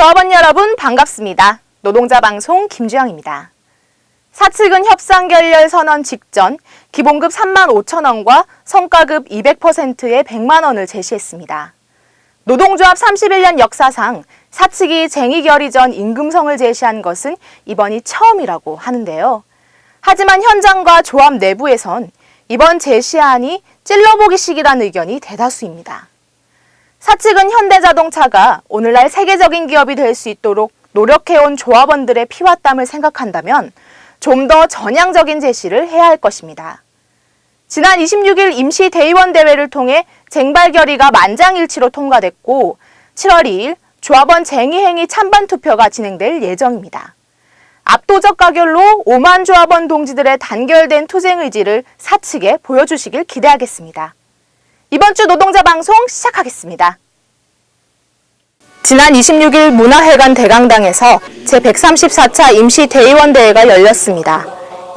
조합원 여러분 반갑습니다. 노동자 방송 김주영입니다. 사측은 협상 결렬 선언 직전 기본급 35,000원과 성과급 200%의 100만 원을 제시했습니다. 노동조합 31년 역사상 사측이 쟁의 결의 전 임금성을 제시한 것은 이번이 처음이라고 하는데요. 하지만 현장과 조합 내부에선 이번 제시안이 찔러보기식이라는 의견이 대다수입니다. 사측은 현대자동차가 오늘날 세계적인 기업이 될 수 있도록 노력해온 조합원들의 피와 땀을 생각한다면 좀 더 전향적인 제시를 해야 할 것입니다. 지난 26일 임시대의원 대회를 통해 쟁발 결의가 만장일치로 통과됐고 7월 2일 조합원 쟁의행위 찬반 투표가 진행될 예정입니다. 압도적 가결로 5만 조합원 동지들의 단결된 투쟁 의지를 사측에 보여주시길 기대하겠습니다. 이번 주 노동자 방송 시작하겠습니다. 지난 26일 문화회관 대강당에서 제134차 임시대의원대회가 열렸습니다.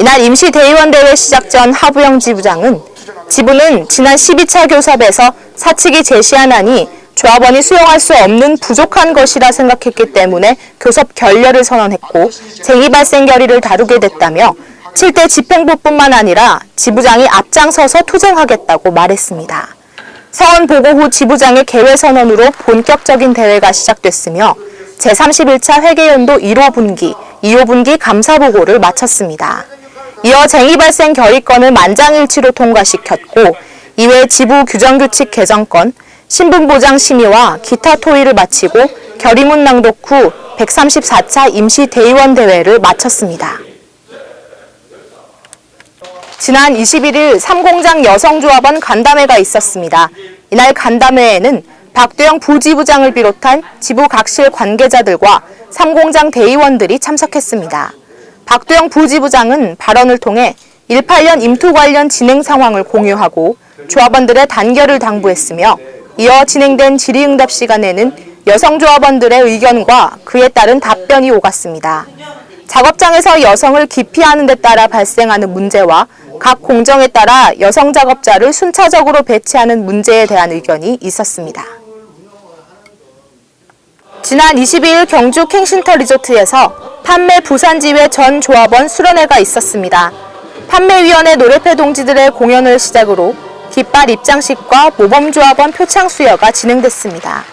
이날 임시대의원대회 시작 전 하부영 지부장은 지부는 지난 12차 교섭에서 사측이 제시한 안이 조합원이 수용할 수 없는 부족한 것이라 생각했기 때문에 교섭 결렬을 선언했고 쟁의 발생 결의를 다루게 됐다며 7대 집행부뿐만 아니라 지부장이 앞장서서 투쟁하겠다고 말했습니다. 서원 보고 후 지부장의 개회 선언으로 본격적인 대회가 시작됐으며 제31차 회계연도 1호 분기, 2호 분기 감사 보고를 마쳤습니다. 이어 쟁의 발생 결의건을 만장일치로 통과시켰고 이외 지부 규정규칙 개정건, 신분보장 심의와 기타 토의를 마치고 결의문 낭독 후 134차 임시대의원 대회를 마쳤습니다. 지난 21일 삼공장 여성조합원 간담회가 있었습니다. 이날 간담회에는 박두영 부지부장을 비롯한 지부 각실 관계자들과 삼공장 대의원들이 참석했습니다. 박두영 부지부장은 발언을 통해 18년 임투 관련 진행 상황을 공유하고 조합원들의 단결을 당부했으며 이어 진행된 질의응답 시간에는 여성조합원들의 의견과 그에 따른 답변이 오갔습니다. 작업장에서 여성을 기피하는 데 따라 발생하는 문제와 각 공정에 따라 여성 작업자를 순차적으로 배치하는 문제에 대한 의견이 있었습니다. 지난 22일 경주 킹신터 리조트에서 판매 부산지회 전 조합원 수련회가 있었습니다. 판매위원회 노래패 동지들의 공연을 시작으로 깃발 입장식과 모범조합원 표창 수여가 진행됐습니다.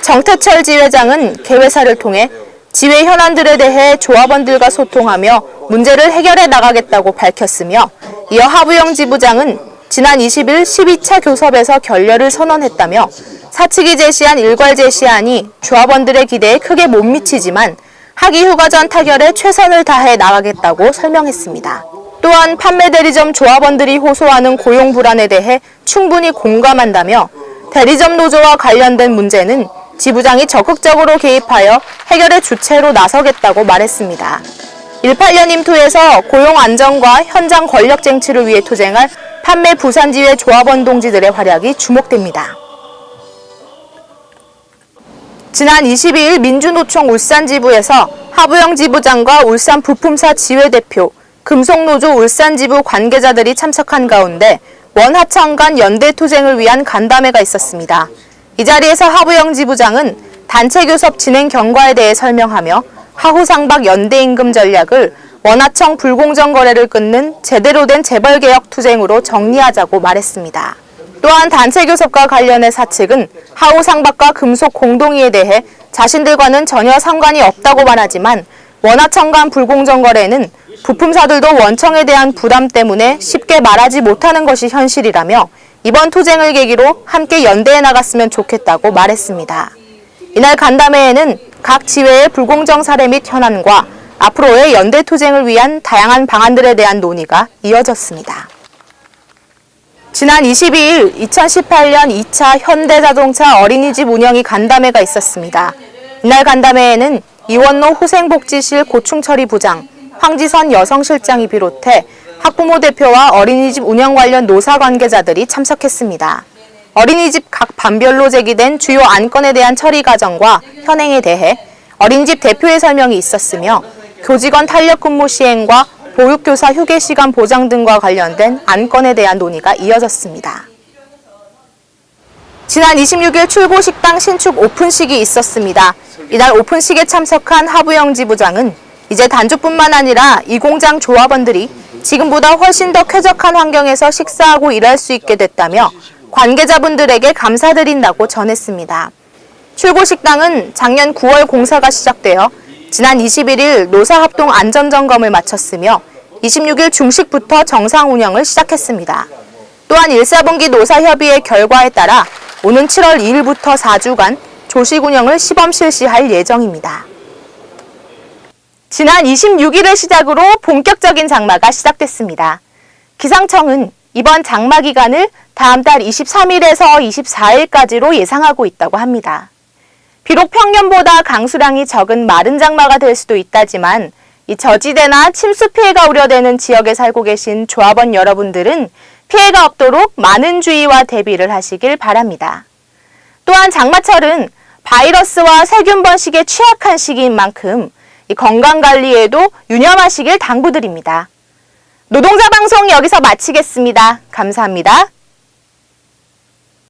정태철 지회장은 개회사를 통해 지회 현안들에 대해 조합원들과 소통하며 문제를 해결해 나가겠다고 밝혔으며 이어 하부영 지부장은 지난 20일 12차 교섭에서 결렬을 선언했다며 사측이 제시한 일괄 제시안이 조합원들의 기대에 크게 못 미치지만 하기 휴가 전 타결에 최선을 다해 나가겠다고 설명했습니다. 또한 판매 대리점 조합원들이 호소하는 고용 불안에 대해 충분히 공감한다며 대리점 노조와 관련된 문제는 지부장이 적극적으로 개입하여 해결의 주체로 나서겠다고 말했습니다. 18년 임투에서 고용 안정과 현장 권력 쟁취를 위해 투쟁할 판매 부산지회 조합원 동지들의 활약이 주목됩니다. 지난 22일 민주노총 울산지부에서 하부영 지부장과 울산 부품사 지회대표, 금속노조 울산지부 관계자들이 참석한 가운데 원하청 간 연대투쟁을 위한 간담회가 있었습니다. 이 자리에서 하부영 지부장은 단체 교섭 진행 경과에 대해 설명하며 하후상박 연대임금 전략을 원하청 불공정 거래를 끊는 제대로 된 재벌개혁 투쟁으로 정리하자고 말했습니다. 또한 단체 교섭과 관련해 사측은 하후상박과 금속 공동위에 대해 자신들과는 전혀 상관이 없다고 말하지만 원하청 간 불공정 거래는 부품사들도 원청에 대한 부담 때문에 쉽게 말하지 못하는 것이 현실이라며 이번 투쟁을 계기로 함께 연대해 나갔으면 좋겠다고 말했습니다. 이날 간담회에는 각 지회의 불공정 사례 및 현안과 앞으로의 연대 투쟁을 위한 다양한 방안들에 대한 논의가 이어졌습니다. 지난 22일 2018년 2차 현대자동차 어린이집 운영위 간담회가 있었습니다. 이날 간담회에는 이원로 후생복지실 고충처리 부장, 황지선 여성실장이 비롯해 학부모 대표와 어린이집 운영 관련 노사 관계자들이 참석했습니다. 어린이집 각 반별로 제기된 주요 안건에 대한 처리 과정과 현행에 대해 어린이집 대표의 설명이 있었으며 교직원 탄력 근무 시행과 보육교사 휴게 시간 보장 등과 관련된 안건에 대한 논의가 이어졌습니다. 지난 26일 출고식당 신축 오픈식이 있었습니다. 이날 오픈식에 참석한 하부영 지부장은 이제 단주뿐만 아니라 이 공장 조합원들이 지금보다 훨씬 더 쾌적한 환경에서 식사하고 일할 수 있게 됐다며 관계자분들에게 감사드린다고 전했습니다. 출고식당은 작년 9월 공사가 시작되어 지난 21일 노사합동 안전점검을 마쳤으며 26일 중식부터 정상 운영을 시작했습니다. 또한 1, 4분기 노사협의회 결과에 따라 오는 7월 2일부터 4주간 조식 운영을 시범 실시할 예정입니다. 지난 26일을 시작으로 본격적인 장마가 시작됐습니다. 기상청은 이번 장마 기간을 다음 달 23일에서 24일까지로 예상하고 있다고 합니다. 비록 평년보다 강수량이 적은 마른 장마가 될 수도 있다지만 이 저지대나 침수 피해가 우려되는 지역에 살고 계신 조합원 여러분들은 피해가 없도록 많은 주의와 대비를 하시길 바랍니다. 또한 장마철은 바이러스와 세균 번식에 취약한 시기인 만큼 건강관리에도 유념하시길 당부드립니다. 노동자 방송 여기서 마치겠습니다. 감사합니다.